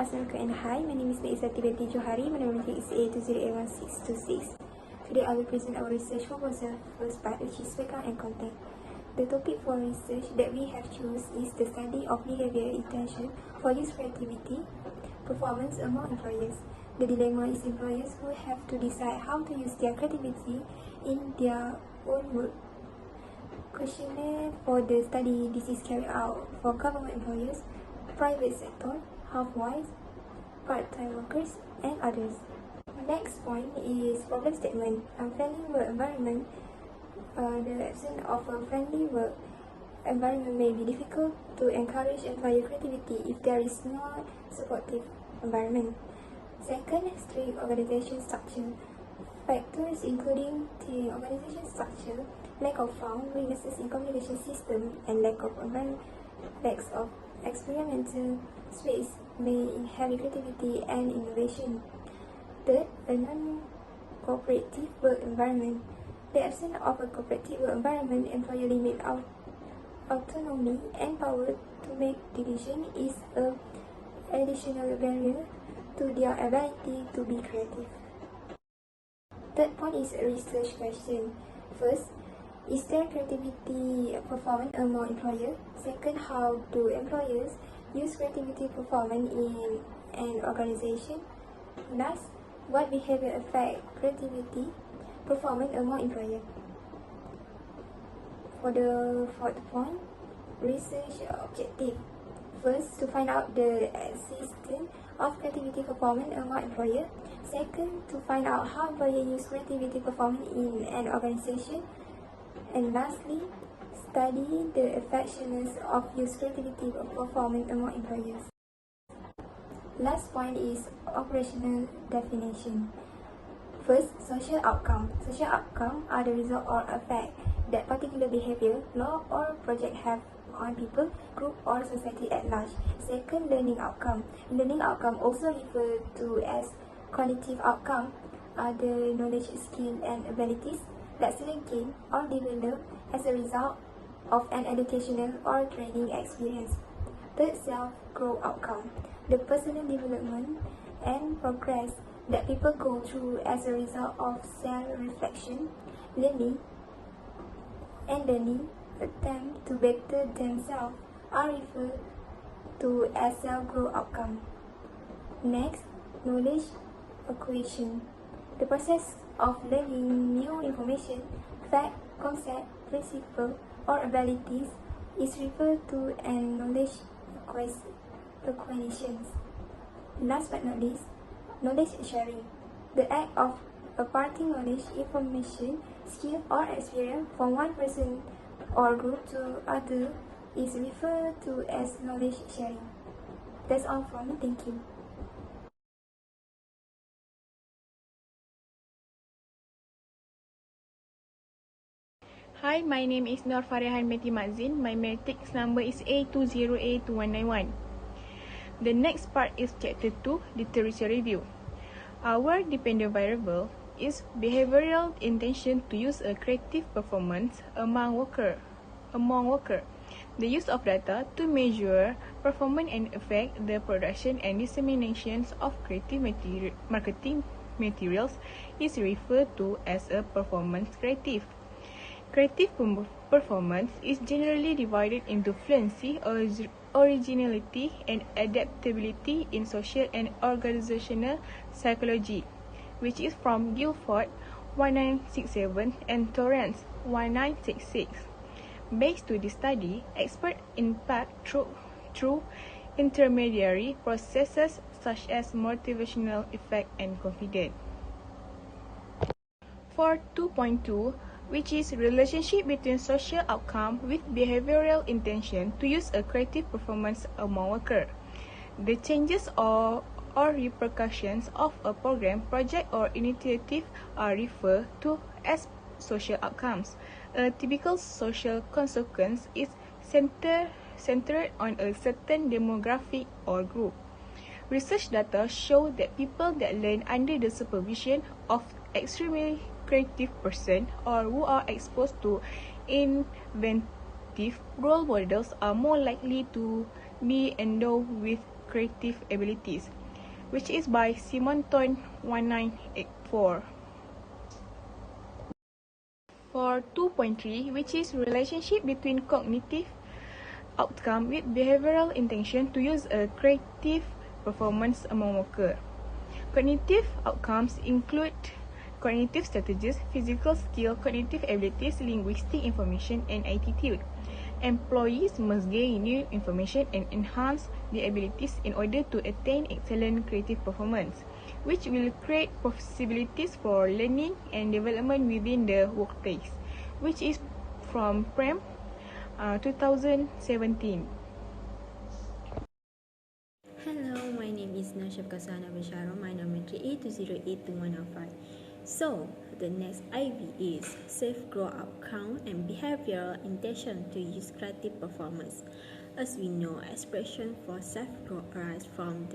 Assalamualaikum and hi, my name is IZZATI Binti JOHARI. My number is A20A1626. Today I will present our research proposal first part, which is SHAFIQA and content. The topic for research that we have chosen is the study of behavior intention for use creativity performance among employers. The dilemma is employers who have to decide how to use their creativity in their own work. Questionnaire for the study. This is carried out for government employers, private sector, housewives, part-time workers, and others. Next point is problem statement. Unfriendly work environment. The absence of a friendly work environment may be difficult to encourage employee creativity if there is no supportive environment. Second, strict organization structure. Factors including the organization structure, lack of found weaknesses in communication system, and lack of experimental space may inhibit creativity and innovation. Third, a non-cooperative work environment. The absence of a cooperative work environment, employer limit autonomy and power to make decisions is an additional barrier to their ability to be creative. Third point is a research question. First, is there creativity performance among employers? Second, how do employers use creativity performance in an organization? Last, what behavior affect creativity performance among employers? For the fourth point, research objective. First, to find out the existence of creativity performance among employers. Second, to find out how employers use creativity performance in an organization. And lastly, study the effectiveness of use creativity performance among employers. Last point is operational definition. First, social outcome. Social outcome are the result or effect that particular behavior, law, or project have on people, group, or society at large. Second, learning outcome. Learning outcome also referred to as cognitive outcome are the knowledge, skill, and abilities that students gain or develop as a result of an educational or training experience. Third, self-growth outcome. The personal development and progress that people go through as a result of self-reflection, learning, attempt to better themselves are referred to as self-growth outcome. Next, knowledge acquisition. The process of learning new information, fact, concept, principle, or abilities is referred to as knowledge acquisition. Last but not least, knowledge sharing. The act of imparting knowledge, information, skill, or experience from one person or group to other is referred to as knowledge sharing. That's all from me. Thank you. Hi, my name is FAREHAN My matrix number is A20A2191. The next part is Chapter 2, Literature Review. Our dependent variable is behavioral intention to use a creative performance among worker. The use of data to measure performance and affect the production and dissemination of creative marketing materials is referred to as a performance creative. Creative performance is generally divided into fluency, originality, and adaptability in social and organizational psychology, which is from Guilford 1967 and Torrance 1966. Based to this study, experts impact through intermediary processes such as motivational effect and confidence. For 2.2, which is relationship between social outcome with behavioral intention to use a creative performance among workers. The changes or repercussions of a program, project, or initiative are referred to as social outcomes. A typical social consequence is centered on a certain demographic or group. Research data show that people that learn under the supervision of extremely creative person or who are exposed to inventive role models are more likely to be endowed with creative abilities, which is by Simonton 1984. For 2.3, which is relationship between cognitive outcome with behavioral intention to use a creative performance among workers. Cognitive outcomes include cognitive strategies, physical skill, cognitive abilities, linguistic information, and attitude. Employees must gain new information and enhance their abilities in order to attain excellent creative performance, which will create possibilities for learning and development within the workplace, which is from PREM 2017. Hello, my name is SHAFIQA SUHANA, my number A2082105. So, the next IV is safe growth outcome and behavioral intention to use creative performance. As we know, expression for safe growth arise from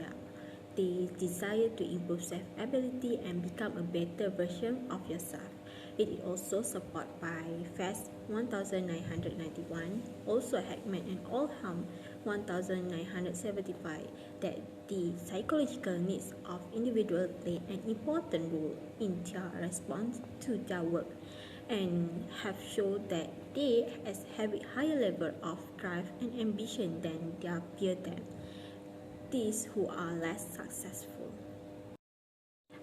the desire to improve self-ability and become a better version of yourself. It is also supported by FAST 1991, also Heckman and Oldham 1975, that the psychological needs of individuals play an important role in their response to their work, and have shown that they have a higher level of drive and ambition than their peers, these who are less successful.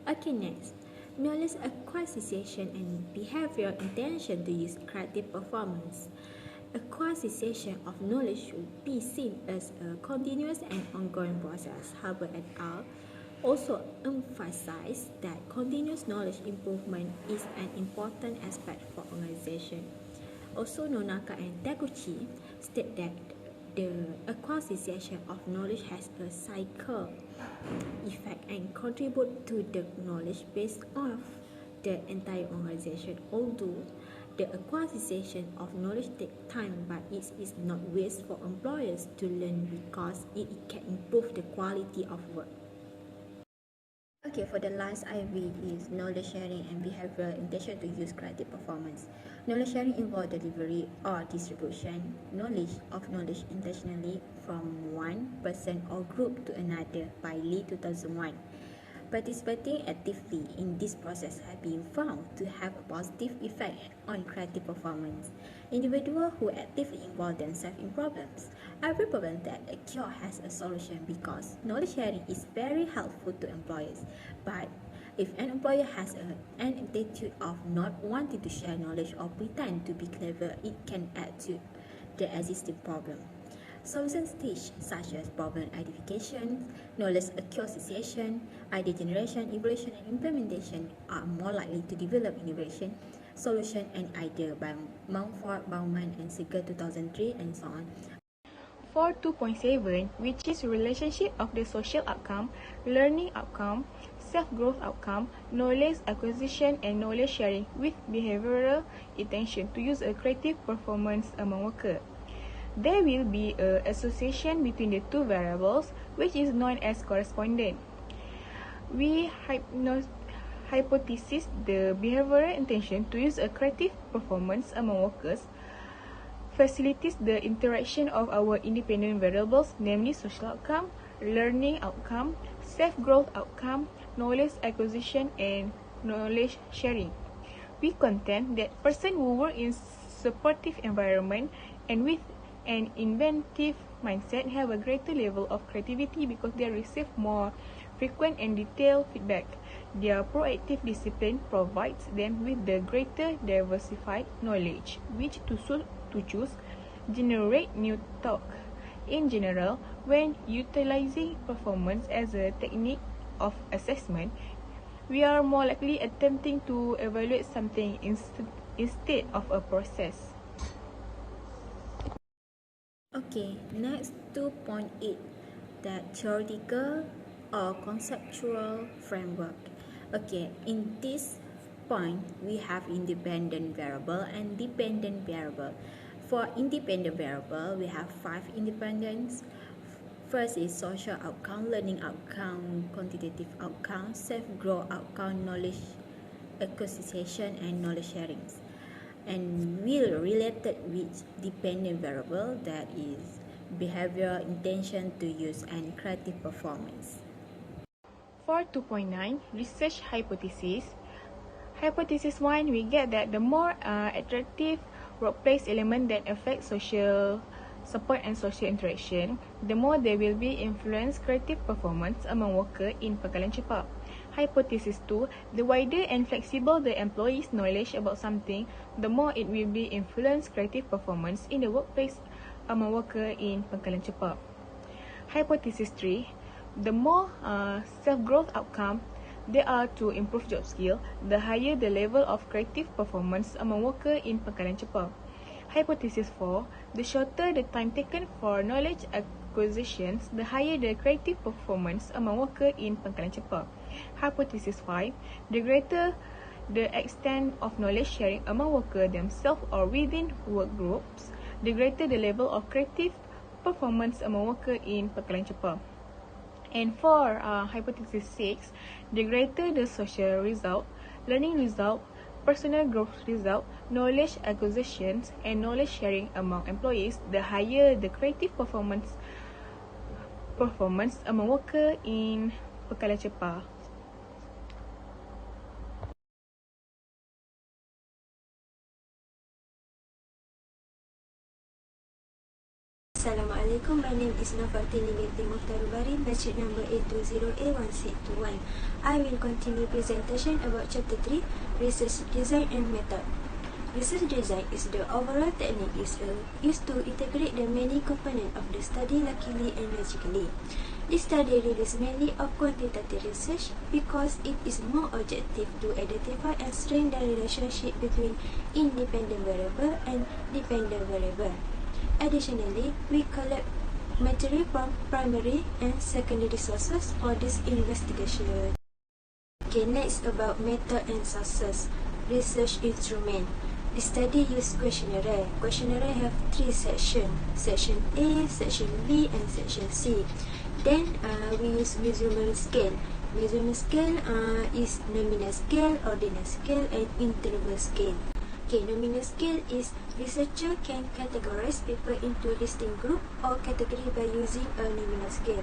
Okay, next. Knowledge acquisition and behavioral intention to use creative performance. Acquisition of knowledge should be seen as a continuous and ongoing process. Harbour et al. Also emphasize that continuous knowledge improvement is an important aspect for organization. Also, Nonaka and Taguchi state that the acquisition of knowledge has a cycle effect and contribute to the knowledge base of the entire organization. Although the acquisition of knowledge takes time, but it is not waste for employers to learn because it can improve the quality of work. Okay, for the last IV is knowledge sharing and behavioral intention to use creative performance. Knowledge sharing involves delivery or distribution of knowledge intentionally from one person or group to another by Lee 2001. Participating actively in this process has been found to have a positive effect on creative performance. Individuals who actively involve themselves in problems are proven that a cure has a solution because knowledge sharing is very helpful to employers. But if an employer has an attitude of not wanting to share knowledge or pretend to be clever, it can add to the existing problem. Solution stage such as problem identification, knowledge acquisition, idea generation, evaluation, and implementation are more likely to develop innovation, solution, and idea by Mumford, Baumann, and Seeger 2003, and so on. For 2.7, which is relationship of the social outcome, learning outcome, self-growth outcome, knowledge acquisition, and knowledge sharing with behavioral intention to use a creative performance among workers. There will be an association between the two variables, which is known as correspondence. We hypothesize the behavioral intention to use a creative performance among workers facilitates the interaction of our independent variables, namely social outcome, learning outcome, self-growth outcome, knowledge acquisition, and knowledge sharing. We contend that persons who work in supportive environment and with an inventive mindset have a greater level of creativity because they receive more frequent and detailed feedback. Their proactive discipline provides them with the greater diversified knowledge, which to choose, generate new thought. In general, when utilizing performance as a technique of assessment, we are more likely attempting to evaluate something instead of a process. Okay, next 2.8, the theoretical or conceptual framework. Okay, in this point, we have independent variable and dependent variable. For independent variable, we have 5 independents. First is social outcome, learning outcome, quantitative outcome, self-growth outcome, knowledge acquisition, and knowledge sharing. And will related with dependent variable, that is behavior, intention to use, and creative performance. For 2.9, research hypothesis. Hypothesis 1, we get that the more attractive workplace element that affect social support and social interaction, the more there will be influence creative performance among workers in pangkalan cepat. Hypothesis 2, the wider and flexible the employee's knowledge about something, the more it will be influence creative performance in the workplace among workers in pangkalan cepat. Hypothesis 3, the more self-growth outcome there are to improve job skill, the higher the level of creative performance among workers in pangkalan cepat. Hypothesis 4, the shorter the time taken for knowledge acquisitions, the higher the creative performance among workers in pangkalan cepat. Hypothesis 5, the greater the extent of knowledge sharing among workers themselves or within work groups, the greater the level of creative performance among workers in pangkalan cepat. And for hypothesis 6, the greater the social result, learning result, personal growth result, knowledge acquisitions, and knowledge sharing among employees, the higher the creative performance among workers in pangkalan cepat. Assalamualaikum, my name is FARTINI Binti MOKHTARULBARI, batch number A20A1621. I will continue presentation about chapter 3, research design and method. Research design is the overall technique used to integrate the many components of the study luckily and logically. This study relies mainly of quantitative research because it is more objective to identify and strengthen the relationship between independent variable and dependent variable. Additionally, we collect material from primary and secondary sources for this investigation. Okay, next about method and sources. Research instrument. The study uses questionnaire. Questionnaire have 3 sections: section A, section B, and section C. Then we use measurement scale. Measurement scale is nominal scale, ordinal scale, and interval scale. Okay, nominal scale is researcher can categorize people into distinct group or category by using a nominal scale.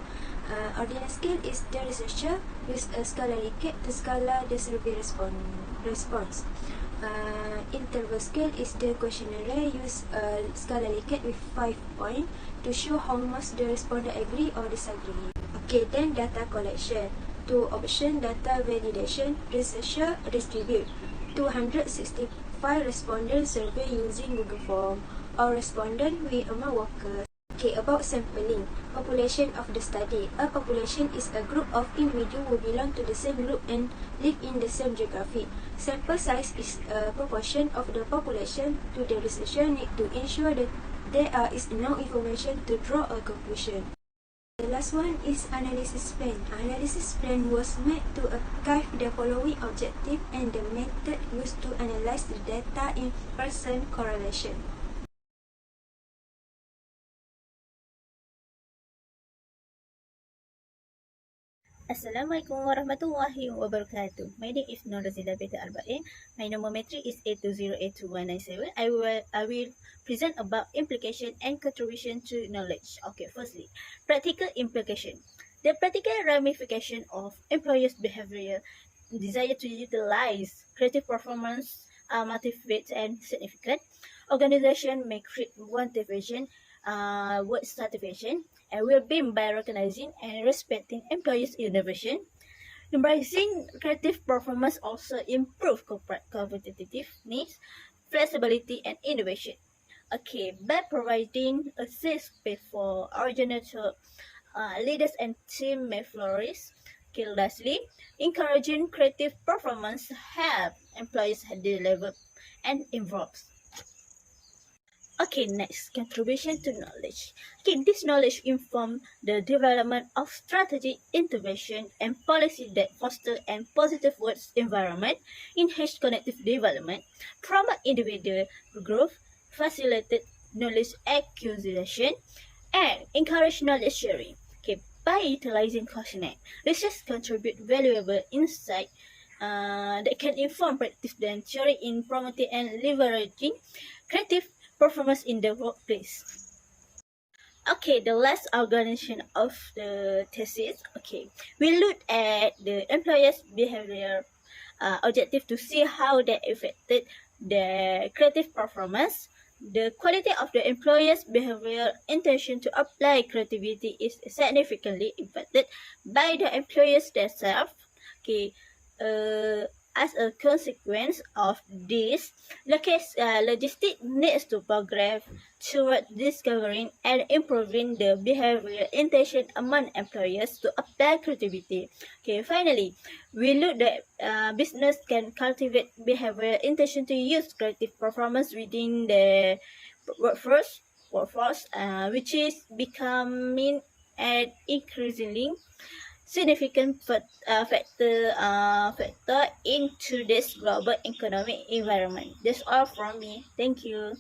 Ordinal scale is the researcher use a scala Likert to scala the survey response. Interval scale is the questionnaire use a scala Likert with 5 points to show how much the respondent agree or disagree. Okay, then data collection. 2 option data validation. Researcher distribute 265 respondent survey using Google Form or respondent with among workers. Okay, about sampling. Population of the study. A population is a group of individuals who belong to the same group and live in the same geography. Sample size is a proportion of the population to the researcher need to ensure that there is enough information to draw a conclusion. The last one is analysis plan. Analysis plan was made to archive the following objective and the method used to analyze the data in person correlation. Assalamualaikum warahmatullahi wabarakatuh. My name is Norazila Arbain. My nomenclature is A20A2197. I will present about implication and contribution to knowledge. Okay, firstly, practical implication. The practical ramification of employers' behavior, desire to utilize creative performance are motivated and significant. Organization may create motivation, work satisfaction, and well-being by recognizing and respecting employees' innovation. Embracing creative performance also improve corporate competitiveness, flexibility, and innovation. Okay, by providing a safe space for original leaders and team may flourish. Okay, lastly, encouraging creative performance help employees develop and improve. Okay, next, contribution to knowledge. Okay, this knowledge informs the development of strategy, intervention, and policy that foster a positive work environment, enhance connective development, promote individual growth, facilitate knowledge acquisition, and encourage knowledge sharing. Okay, by utilizing questionnaire, research contribute valuable insight that can inform practice and theory in promoting and leveraging creative performance in the workplace. Okay, the last organization of the thesis. Okay, we looked at the employers' behavior objective to see how they affected their creative performance. The quality of the employer's behavioral intention to apply creativity is significantly impacted by the employers themselves. Okay, as a consequence of this, logistics needs to progress toward discovering and improving the behavioral intention among employers to apply creativity. Okay, finally, we look at business can cultivate behavioral intention to use creative performance within the workforce, which is becoming an increasingly significant factor in today's global economic environment. That's all from me. Thank you.